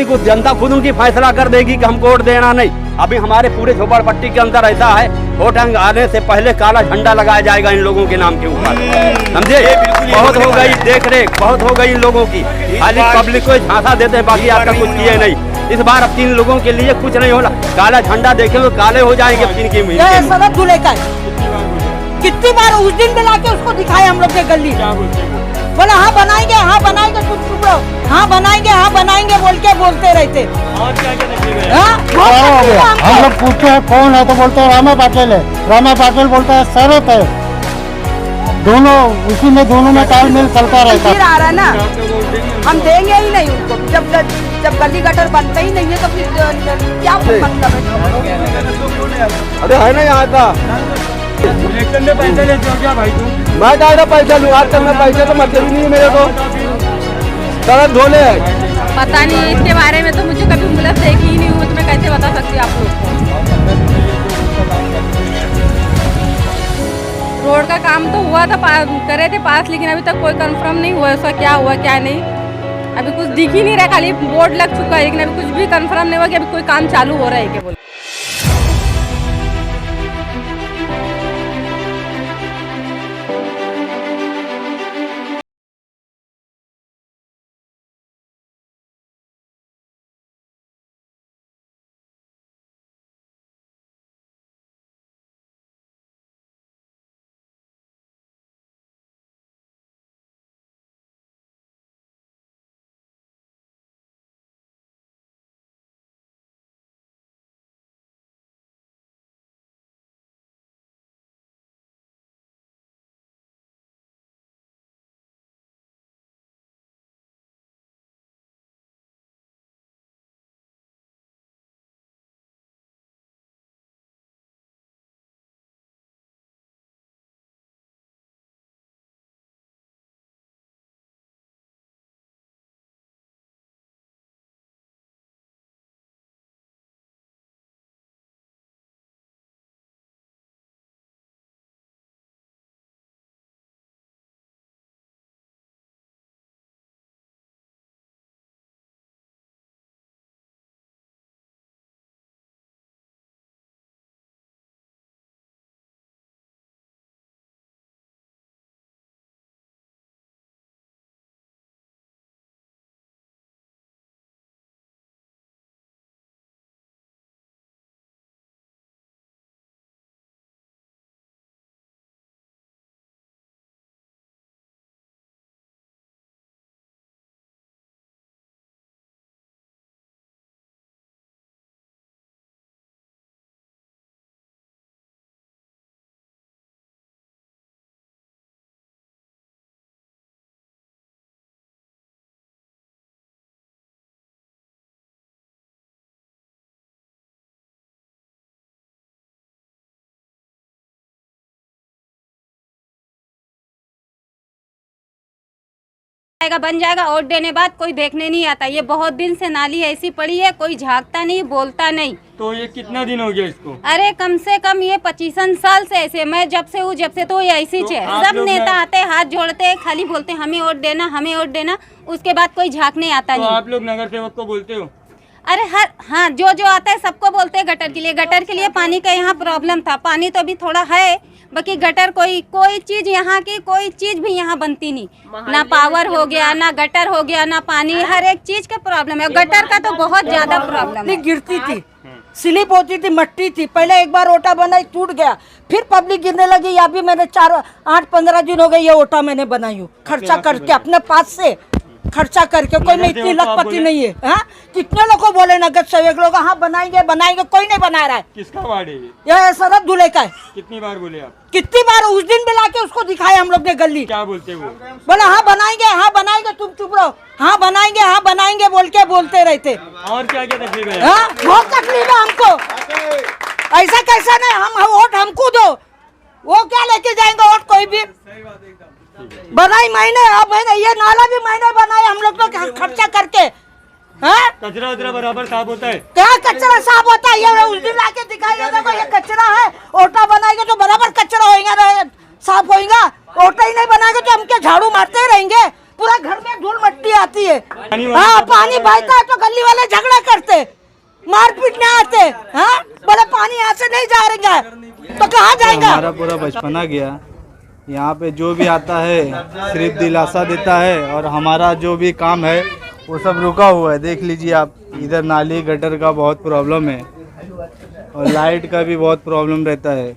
Public, जनता खुद उनकी फैसला कर देगी कि हमको वोट देना नहीं। अभी हमारे पूरे झोपड़पट्टी के अंदर ऐसा है, वोट आने से पहले काला झंडा लगाया जाएगा इन लोगों के नाम के ऊपर, समझे। बहुत हो गई देख रेख, बहुत हो गई इन लोगों की, खाली पब्लिक को झांसा देते हैं, बाकी आपका कुछ किए नहीं। इस बार अब 3 लोगों के लिए कुछ नहीं होला, काला झंडा देखेंगे तो काले हो जाएंगे 3 की उम्मीद। कितनी बार उस दिन भी लाके उसको दिखाए हम लोग के गली, बोला हाँ बनाएंगे, हाँ बनाएंगे, तुम चुप रहो, हाँ बनाएंगे बोल के बोलते रहते। और क्या हम लोग पूछते हैं कौन है तो बोलते हैं रामा पाटिल है, रामा पाटिल बोलता है शरत है, दोनों उसी में दोनों में तालमेल चलता रहता है। आ रहा ना, हम देंगे ही नहीं उनको, जब गली गटर बनता ही नहीं है तो फिर क्या मतलब है। अरे है ना यहाँ का इलेक्शन में पैसे लेते हो क्या भाई तुम? मैं क्या पैसा लूँ, आज तक मैं पैसे तो मतलब ही नहीं है मेरे को, सड़क धोले। पता नहीं इसके बारे में, तो मुझे कभी मुहलत देखी ही नहीं हुई, तो मैं कैसे बता सकती हूँ आप लोग। रोड का काम तो हुआ था, करे थे पास, लेकिन अभी तक कोई कंफर्म नहीं हुआ उसका क्या हुआ क्या नहीं। अभी कुछ दिख ही नहीं रहा, खाली बोर्ड लग चुका है, लेकिन अभी कुछ भी कंफर्म नहीं हुआ कि अभी कोई काम चालू हो रहा है क्या बोल। बन जाएगा, वोट देने बाद कोई देखने नहीं आता। ये बहुत दिन से नाली ऐसी पड़ी है, कोई झांकता नहीं, बोलता नहीं। तो ये कितना दिन हो गया इसको? अरे कम से कम ये 25 साल से ऐसे, मैं जब से हूँ तो ये ऐसी है। सब नेता आते हाथ जोड़ते, खाली बोलते हमें वोट देना, हमें वोट देना, उसके बाद कोई झांकने आता नहीं। आप लोग नगर सेवक को बोलते हो? अरे हाँ, जो आता है सबको बोलते हैं। गटर के लिए पानी का यहाँ प्रॉब्लम था, पानी तो अभी थोड़ा है, बाकी गटर कोई चीज यहाँ की कोई चीज भी यहाँ बनती नहीं, ना पावर हो गया, ना गटर हो गया, ना पानी, हर एक चीज का प्रॉब्लम है। गटर का तो बहुत ज्यादा प्रॉब्लम है। गिरती थी, स्लिप होती थी, मट्टी थी। पहले एक बार ओटा बनाई, टूट गया, फिर पब्लिक गिरने लगी। या भी मैंने 8-15 दिन हो गए ये ओटा मैंने बनाई हूँ, खर्चा करके अपने पास से खर्चा करके। कोई नहीं, इतनी लखपति नहीं है। हाँ, कितने लोगों को बोले नगर सेवक लोग हाँ बनाएंगे, कोई नहीं बना रहा है। किसका वार्ड है ये? यह शरद दूल्हे का है। कितनी बार बोले आप? कितनी बार उस दिन भी लाके उसको दिखाए हम लोग ने गली। क्या बोलते वो? बोला हाँ बनाएंगे, तुम चुप रहो, हाँ बनाएंगे बोल के बोलते रहते। और क्या तकलीफ है? हाँ, बहुत तकलीफ है हमको। ऐसा कैसा नहीं, हम वोट हमको दो, वो क्या लेके जाएंगे वोट कोई भी। बनाई मैंने, अब ये नाला भी मैंने बनाया हम लोग तो खर्चा करके। कचरा बराबर साफ होता है? क्या कचरा साफ होता है? ये उस दिन लाके दिखाई देखो ये कचरा है, ओटा बनाएंगे तो बराबर कचरा होएगा, साफ होएगा। ओटा ही नहीं बनाएंगे तो हम क्या झाड़ू मारते रहेंगे? पूरा घर में धूल मट्टी आती है। हाँ, पानी बहता है तो गली वाले झगड़ा करते, मारपीट में आते। हाँ, बोले पानी यहाँ से नहीं जा रहा है तो कहाँ जाएगा? हमारा पूरा बचपना गया। यहाँ पे जो भी आता है सिर्फ दिलासा देता है और हमारा जो भी काम है वो सब रुका हुआ है। देख लीजिए आप, इधर नाली गटर का बहुत प्रॉब्लम है और लाइट का भी बहुत प्रॉब्लम रहता है।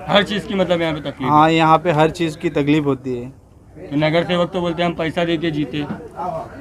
हर चीज की मतलब यहाँ पे तकलीफ। हाँ, यहाँ पे हर चीज़ की तकलीफ होती है। तो नगर सेवक तो बोलते हैं हम पैसा दे के जीते,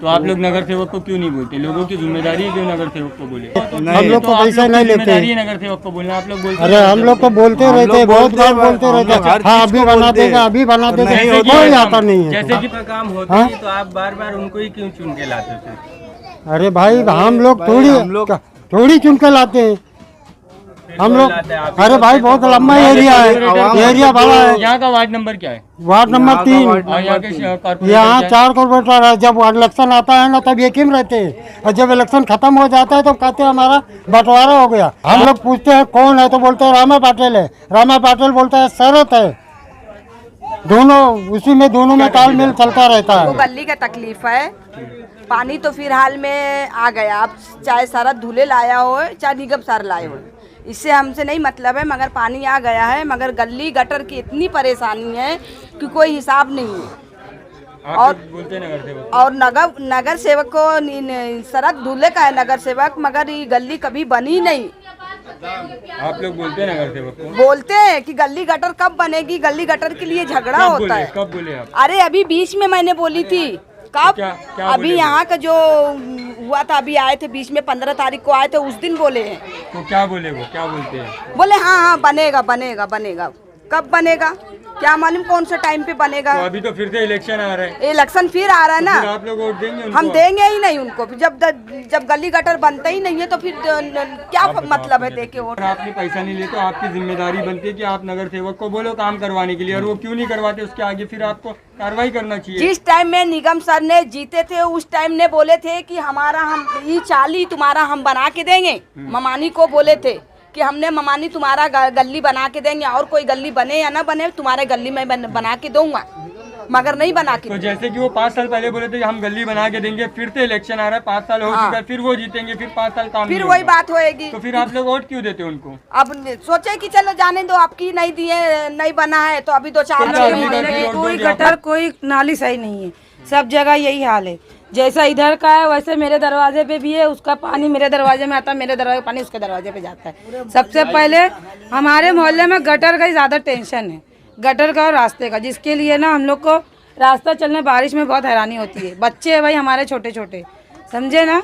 तो आप लोग नगर सेवक को क्यों नहीं बोलते? लोगों की जिम्मेदारी है क्यों नगर सेवक को बोले? हम लोग तो पैसा नहीं लेते। जिम्मेदारी है नगर सेवक को बोलना। आप लोग बोलते अरे हम लोग तो बोलते रहते हैं, बहुत बार बोलते रहते हैं। हाँ, अभी बना देगा, अभी बना देगा, कोई आता नहीं है। जैसे कि काम होता है तो आप बार बार उनको ही क्यों चुन के लाते थे? अरे भाई, हम लोग थोड़ी चुन के लाते हैं। हम लोग, अरे भाई बहुत लंबा एरिया है, एरिया बड़ा है। यहाँ का वार्ड नंबर क्या है? Ward number 3। और यहाँ के यहाँ 4 कॉर्पोरेटर है। जब इलेक्शन आता है ना तब एक ही में रहते हैं, और जब इलेक्शन खत्म हो जाता है तो कहते हैं हमारा बंटवारा हो गया। हम लोग पूछते हैं कौन है तो बोलते हैं रामा पाटिल है। रामा पाटिल बोलता है शरत है। दोनों में तालमेल चलता रहता है। गली का तकलीफ है। पानी तो फिलहाल में आ गया, आप चाहे सारा धुले लाया हो चाहे निगम सार लाए हो, इससे हमसे नहीं मतलब है, मगर पानी आ गया है। मगर गली गटर की इतनी परेशानी है कि कोई हिसाब नहीं है। और बोलते नगर सेवक, और नगर सेवक को सड़क धुले का है नगर सेवक, मगर ये गली कभी बनी नहीं। आप लोग बोलते हैं नगर सेवक को? बोलते हैं कि गली गटर कब बनेगी, गली गटर के लिए झगड़ा होता है। कब बोले आप? अरे अभी बीच में मैंने बोली थी। कब? क्या अभी यहाँ का जो हुआ था, अभी आए थे बीच में 15 तारीख को आए थे, उस दिन बोले हैं। तो क्या बोले वो, क्या बोलते हैं? बोले हाँ बनेगा बनेगा बनेगा। कब बनेगा क्या मालूम, कौन सा टाइम पे बनेगा। तो अभी तो फिर से इलेक्शन आ रहा है। इलेक्शन फिर आ रहा है ना, तो आप लोग वोट देंगे उनको? हम देंगे ही नहीं उनको। जब गली गटर बनता ही नहीं है तो फिर क्या मतलब है दे के वोट। आपने पैसा नहीं लेते, आपकी जिम्मेदारी बनती है कि आप नगर सेवक को बोलो काम करवाने के लिए, और वो क्यों नहीं करवाते उसके आगे फिर आपको कार्रवाई करना चाहिए। जिस टाइम में निगम सर ने जीते थे उस टाइम ने बोले थे कि हम ये चाली तुम्हारा हम बना के देंगे। ममानी को बोले थे कि हमने ममानी तुम्हारा गली बना के देंगे, और कोई गली बने या ना बने तुम्हारे गली में बना के दूंगा, मगर नहीं बना के। तो जैसे कि वो 5 साल पहले बोले थे कि हम गली बना के देंगे, फिर से इलेक्शन आ रहा है, 5 साल हो चुका है, फिर वो जीतेंगे, फिर 5 साल काम फिर नहीं वही होगा। बात होएगी। तो फिर आप लोग वोट क्यों देते उनको? अब सोचे कि चलो जाने दो, आपकी नहीं दिए, नहीं बना है तो अभी 2-4 महीने कोई गटर कोई नाली सही नहीं है, सब जगह यही हाल है। जैसा इधर का है वैसे मेरे दरवाजे पे भी है, उसका पानी मेरे दरवाजे में आता है, मेरे दरवाजे पानी उसके दरवाजे पे जाता है। सबसे पहले हमारे मोहल्ले में गटर का ही ज़्यादा टेंशन है, गटर का और रास्ते का, जिसके लिए ना हम लोग को रास्ता चलने बारिश में बहुत हैरानी होती है। बच्चे हैं भाई हमारे छोटे छोटे, समझे ना,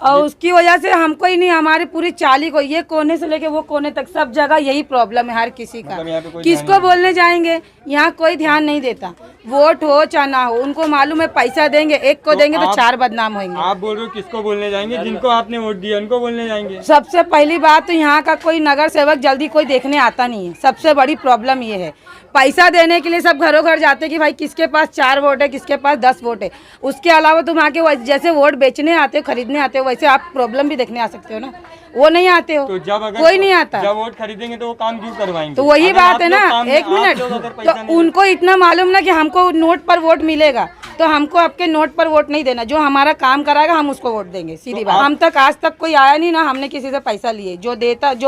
और उसकी वजह से हमको ही नहीं, हमारी पूरी चाली को, ये कोने से लेके वो कोने तक सब जगह यही प्रॉब्लम है हर किसी का। किसको बोलने जाएंगे, यहाँ कोई ध्यान नहीं देता। वोट हो चाहे ना हो, उनको मालूम है पैसा देंगे, एक को देंगे तो 4 बदनाम होंगे। आप बोल रहे हो किसको बोलने जाएंगे? जिनको आपने वोट दिया उनको बोलने जाएंगे। सबसे पहली बात तो यहाँ का कोई नगर सेवक जल्दी कोई देखने आता नहीं है, सबसे बड़ी प्रॉब्लम ये है। पैसा देने के लिए सब घरों घर जाते कि भाई किसके पास 4 वोट है, किसके पास 10 वोट है। उसके अलावा तुम आके जैसे वोट बेचने आते हो, खरीदने आते हो, वैसे आप प्रॉब्लम भी देखने आ सकते हो ना, वो नहीं आते हो। तो जब अगर कोई नहीं आता, जब वोट खरीदेंगे तो वो काम क्यों करवाएंगे? तो वही बात है ना। एक मिनट, तो उनको इतना मालूम ना कि हमको नोट पर वोट मिलेगा, तो हमको आपके नोट पर वोट नहीं देना, जो हमारा काम कराएगा हम उसको वोट देंगे, सीधी बात। हम तक आज तक कोई आया नहीं ना, हमने किसी से पैसा लिए। जो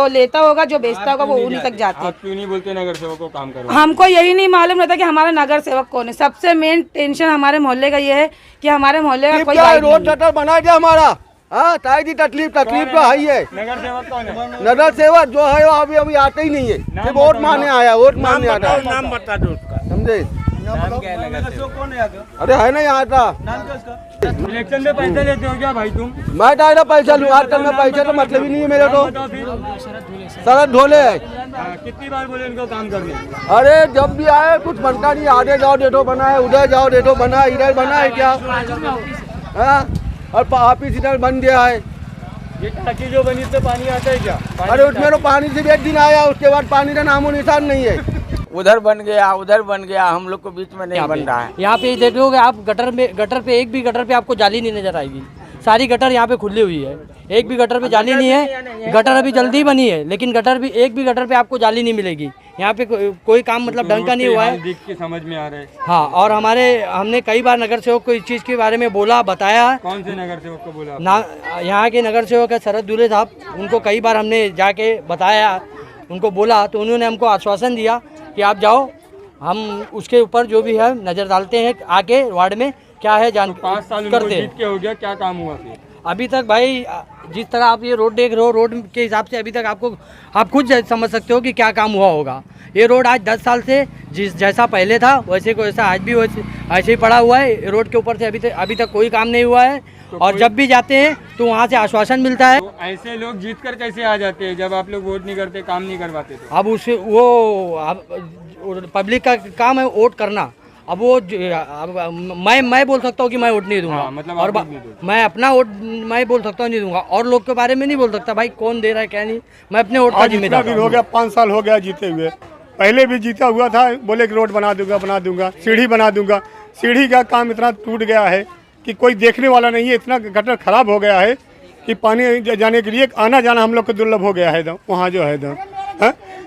लेता होगा, जो बेचता होगा, वो उन्हीं तक जाते हैं। आप क्यों नहीं बोलते नगर सेवक को काम करो? हमको यही नहीं मालूम रहता कि हमारा नगर सेवक कौन है। सबसे मेन टेंशन हमारे मोहल्ले का ये है कि हमारे मोहल्ले का कोई गाइड रोड नहीं है। गटर बना दिया हमारा। हाँ, तकलीफ तो है ही है। नगर सेवक कौन है? नगर सेवक जो है वो अभी आते ही नहीं है, सिर्फ वोट मारने आया, वोट मारने आता है। नाम बता दो उसका। समझे? नाम क्या है नगर सेवक? कौन है? अरे है ना यहाँ था। इलेक्शन में पैसा लेते हो क्या भाई तुम? मैं डायरेक्ट पैसा लूँ, आजकल में पैसे तो मतलब ही नहीं है मेरे को। सड़क धोले है। कितनी बार बोले उनको काम करने? अरे जब भी आए कुछ बनता नहीं, आगे जाओ डेटो बना है, उधर जाओ डेटो बना है, इधर बना है क्या? हाँ, और ऑफिस इधर बन गया है। ये टाकी जो बनी इससे पानी आता है क्या? अरे उसमें तो पानी सिर्फ एक दिन आया, उसके बाद पानी का नामो निशान नहीं है। उधर बन गया, उधर बन गया, हम लोग को बीच में नहीं बन रहा है। यहाँ पे देखोगे आप गटर पे एक भी गटर पे आपको जाली नहीं नजर आएगी, सारी गटर यहाँ पे खुली हुई है, एक भी गटर पे जाली नहीं है। गटर अभी जल्दी बनी है, लेकिन गटर भी एक भी गटर पे आपको जाली नहीं मिलेगी। यहाँ पे कोई काम मतलब ढंग का नहीं हुआ है। देख के समझ में आ रहा है। हाँ, और हमने कई बार नगर सेवक को इस चीज़ के बारे में बोला, बताया। कौन से नगर सेवक को बोला? ना, यहाँ के नगर सेवक है शरद दूल्हे साहब, उनको कई बार हमने जाके बताया, उनको बोला, तो उन्होंने हमको आश्वासन दिया कि आप जाओ, हम उसके ऊपर जो भी है नज़र डालते हैं, आके वार्ड में क्या है जान 5 साल करते जीत के हो गया, क्या काम हुआ फिर? अभी तक भाई जिस तरह आप ये रोड देख रहे हो, रोड के हिसाब से अभी तक आप खुद समझ सकते हो कि क्या काम हुआ होगा। ये रोड आज 10 साल से जैसा पहले था वैसे को ऐसा आज भी ऐसे ही पड़ा हुआ है। रोड के ऊपर से अभी तक कोई काम नहीं हुआ है। और जब भी जाते हैं तो वहाँ से आश्वासन मिलता है। तो ऐसे लोग जीत कर कैसे आ जाते हैं जब आप लोग वोट नहीं करते, काम नहीं करवाते? तो अब उससे वो पब्लिक का काम है वोट करना। अब वो मैं बोल सकता हूँ कि मैं वोट नहीं दूंगा। हाँ, मतलब और मैं अपना वोट मैं बोल सकता हूँ नहीं दूंगा, और लोग के बारे में नहीं बोल सकता भाई कौन दे रहा है क्या नहीं। मैं अपने वोट का जिम्मेदार हो गया, 5 साल हो गया जीते हुए। पहले भी जीता हुआ था, बोले कि रोड बना दूंगा, सीढ़ी बना दूंगा। सीढ़ी का काम इतना टूट गया है कि कोई देखने वाला नहीं है। इतना गटर खराब हो गया है कि पानी जाने के लिए आना जाना हम लोग को दुर्लभ हो गया है। वहाँ जो है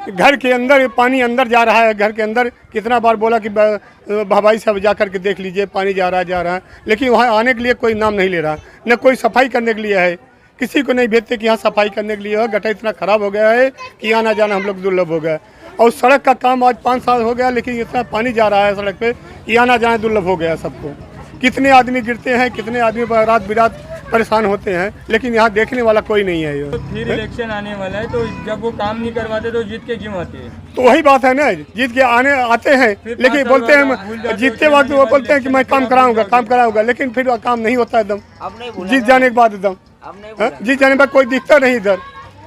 घर के अंदर पानी अंदर जा रहा है। घर के अंदर कितना बार बोला कि भाई साहब जा कर के देख लीजिए, पानी जा रहा है, लेकिन वहाँ आने के लिए कोई नाम नहीं ले रहा। न कोई सफाई करने के लिए है, किसी को नहीं भेजते कि यहाँ सफाई करने के लिए हो। गटर इतना ख़राब हो गया है कि आना जाना हम लोग दुर्लभ हो गया। और सड़क का काम आज 5 साल हो गया, लेकिन इतना पानी जा रहा है सड़क पे कि आना जाना दुर्लभ हो गया सबको। कितने आदमी गिरते हैं, कितने आदमी रात बिरात परेशान होते हैं, लेकिन यहाँ देखने वाला कोई नहीं है। तो फिर इलेक्शन आने वाला है, तो जब वो काम नहीं करवाते तो जीत के क्यों आते हैं? तो वही बात है ना, जीत के आते हैं, लेकिन बोलते हैं जीतते वक्त वो बोलते हैं कि मैं काम कराऊंगा, लेकिन फिर काम नहीं होता एकदम। जीत जाने के बाद एकदम जीत जाने के बाद कोई दिखता नहीं, इधर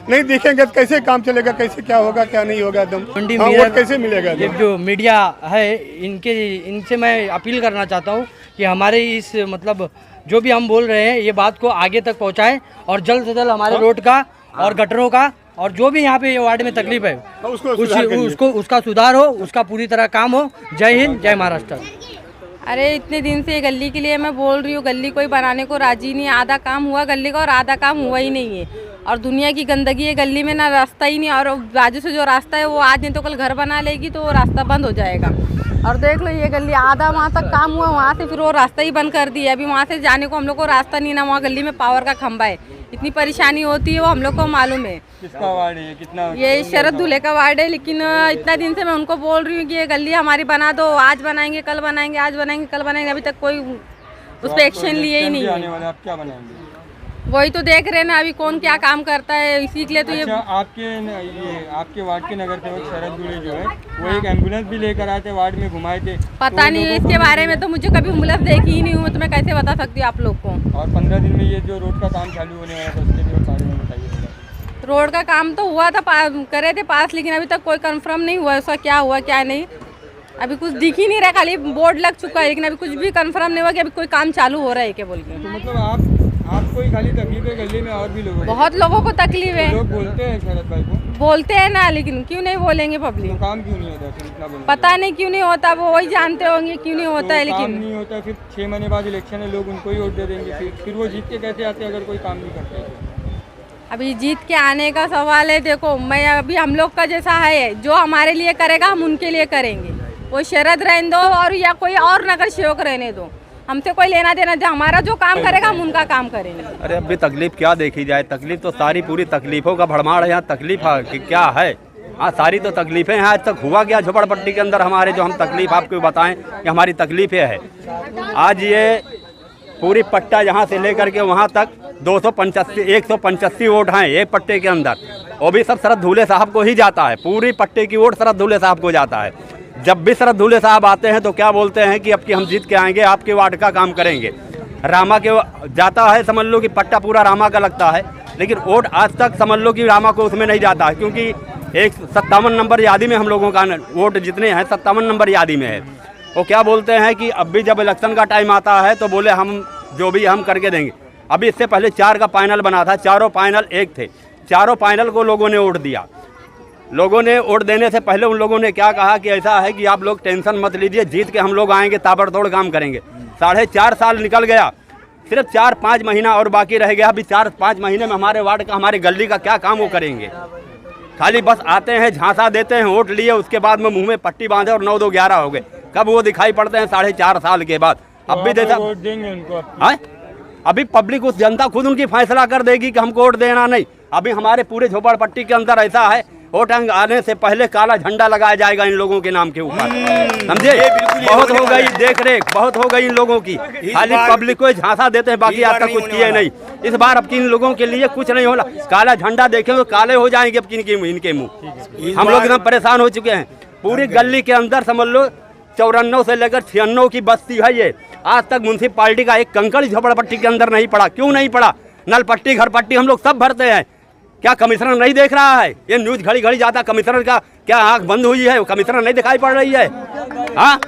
नहीं दिखेंगे तो कैसे काम चलेगा, कैसे क्या होगा क्या नहीं होगा, एकदम वोट कैसे मिलेगा? ये जो मीडिया है इनसे मैं अपील करना चाहता हूँ कि हमारे इस मतलब जो भी हम बोल रहे हैं ये बात को आगे तक पहुँचाएं, और जल्द से जल्द हमारे रोड का और गटरों का और जो भी यहाँ पे वार्ड में तकलीफ है उसका सुधार हो, उसका पूरी तरह काम हो। जय हिंद, जय महाराष्ट्र। अरे इतने दिन से गली के लिए मैं बोल रही हूँ, गली कोई बनाने को राजी नहीं। आधा काम हुआ गली का और आधा काम हुआ ही नहीं है। और दुनिया की गंदगी है गली में, ना रास्ता ही नहीं। और बाजू से जो रास्ता है वो आज नहीं तो कल घर बना लेगी तो वो रास्ता बंद हो जाएगा। और देख लो ये गली आधा वहाँ तक काम हुआ, वहाँ से फिर वो रास्ता ही बंद कर दिया। अभी वहाँ से जाने को हम लोग को रास्ता नहीं, ना वहाँ गली में पावर का खंभा है। इतनी परेशानी होती है वो हम लोग को मालूम है। किसका वार्ड है? कितना? ये शरद दूल्हे का वार्ड है, लेकिन इतना दिन से मैं उनको बोल रही हूँ कि ये गली हमारी बना दो, आज बनाएंगे कल बनाएंगे, आज बनाएंगे कल बनाएंगे, अभी तक कोई उस पर एक्शन लिए ही नहीं है। आप क्या बनाएंगे? वही तो देख रहे हैं ना अभी कौन क्या काम करता है, इसी के लिए तो अच्छा, आपके वार्ड के नगर सेवक शरद दूल्हे जो है वो एक एम्बुलेंस भी लेकर आए थे, वार्ड में घुमाए थे। पता नहीं इसके बारे में, तो मुझे कभी एम्बुलेंस देखी ही नहीं हूँ, तो मैं कैसे बता सकती हूँ आप लोग को। और 15 दिन में ये जो रोड का काम चालू होने वाला था उसके लिए बारे में बताइए। रोड का काम तो हुआ था, करे थे पास, लेकिन अभी तक कोई कंफर्म नहीं हुआ उसका क्या हुआ क्या नहीं। अभी कुछ दिख ही नहीं रहा, खाली बोर्ड लग चुका है, लेकिन अभी कुछ भी कंफर्म नहीं हुआ कि अभी कोई काम चालू हो रहा है क्या बोल के। तो मतलब आपको ही खाली तकलीफ है गली में, और भी लोगों को? बहुत लोगों को तकलीफ है। लोग बोलते हैं शरद भाई को? बोलते हैं ना, लेकिन क्यों नहीं बोलेंगे पब्लिक? तो काम क्यों नहीं होता? पता नहीं क्यों नहीं होता, वो वही जानते होंगे क्यों नहीं होता है। लेकिन नहीं होता, फिर 6 महीने बाद इलेक्शन है, लोग उनको ही वोट दे देंगे, फिर वो जीत के कैसे आते अगर कोई काम नहीं करते? अभी जीत के आने का सवाल है। देखो मैं अभी हम लोग का जैसा है, जो हमारे लिए करेगा हम उनके लिए करेंगे। वो शरद रहने दो और या कोई और नगर सेवक रहने दो, हमसे कोई लेना देना, जो हमारा जो काम करेगा हम उनका काम करेंगे। अरे अभी तकलीफ क्या देखी जाए, तकलीफ तो सारी पूरी तकलीफों का भड़माड़ है। यहाँ तकलीफ कि क्या है, हाँ सारी तो तकलीफें हैं। आज तक हुआ क्या झोपड़पट्टी के अंदर हमारे, जो हम तकलीफ आपको बताएं कि हमारी तकलीफें है। आज ये पूरी पट्टा यहाँ से लेकर के वहाँ तक 185 वोट हैं एक पट्टे के अंदर, वो भी सब शरद दूल्हे साहब को ही जाता है। पूरी पट्टे की वोट शरद दूल्हे साहब को जाता है। जब भी शरद दूल्हे साहब आते हैं तो क्या बोलते हैं कि अब की हम जीत के आएंगे, आपके वार्ड का काम करेंगे। रामा के जाता है, समझ लो कि पट्टा पूरा रामा का लगता है, लेकिन वोट आज तक समझ लो कि रामा को उसमें नहीं जाता है, क्योंकि एक 57 नंबर यादी में हम लोगों का वोट जितने हैं 57 नंबर यादी में है। वो क्या बोलते हैं कि अब भी जब इलेक्शन का टाइम आता है तो बोले हम जो भी हम करके देंगे। अभी इससे पहले 4 का पैनल बना था, चारों पैनल एक थे, चारों पैनल को लोगों ने वोट दिया। लोगों ने वोट देने से पहले उन लोगों ने क्या कहा कि ऐसा है कि आप लोग टेंशन मत लीजिए, जीत के हम लोग आएंगे, ताबड़तोड़ काम करेंगे। 4.5 साल निकल गया, सिर्फ 4-5 महीना और बाकी रह गया। अभी 4-5 महीने में हमारे वार्ड का, हमारे गली का क्या काम वो करेंगे? खाली बस आते हैं, झांसा देते हैं, वोट लिए, उसके बाद में मुंह में पट्टी बांधे और 9-2-11 हो गए। कब वो दिखाई पड़ते हैं? 4.5 साल के बाद। अब भी देखा वोट देंगे उनको? अभी पब्लिक, उस जनता खुद उनकी फैसला कर देगी कि हमको वोट देना नहीं। अभी हमारे पूरे झोपड़पट्टी के अंदर ऐसा है, वोट आने से पहले काला झंडा लगाया जाएगा इन लोगों के नाम के ऊपर, समझे? बहुत हो गई देख रेख, बहुत हो गई इन लोगों की। खाली पब्लिक को झांसा देते हैं, बाकी आज तक कुछ किए नहीं। इस बार अब इन लोगों के लिए कुछ नहीं होला। काला झंडा देखें तो काले हो जाएंगे अब इनके मुंह। हम लोग एकदम परेशान हो चुके हैं। पूरी गली के अंदर समझ लो 94 से लेकर 96 की बस्ती है ये। आज तक म्यूनसिपालिटी का एक कंकड़ झोपड़पट्टी के अंदर नहीं पड़ा। क्यों नहीं पड़ा? नल पट्टी, घर पट्टी हम लोग सब भरते हैं। क्या कमिश्नर नहीं देख रहा है? ये न्यूज घड़ी घड़ी जाता, कमिश्नर का क्या आंख बंद हुई है? वो कमिश्नर नहीं दिखाई पड़ रही है? हाँ,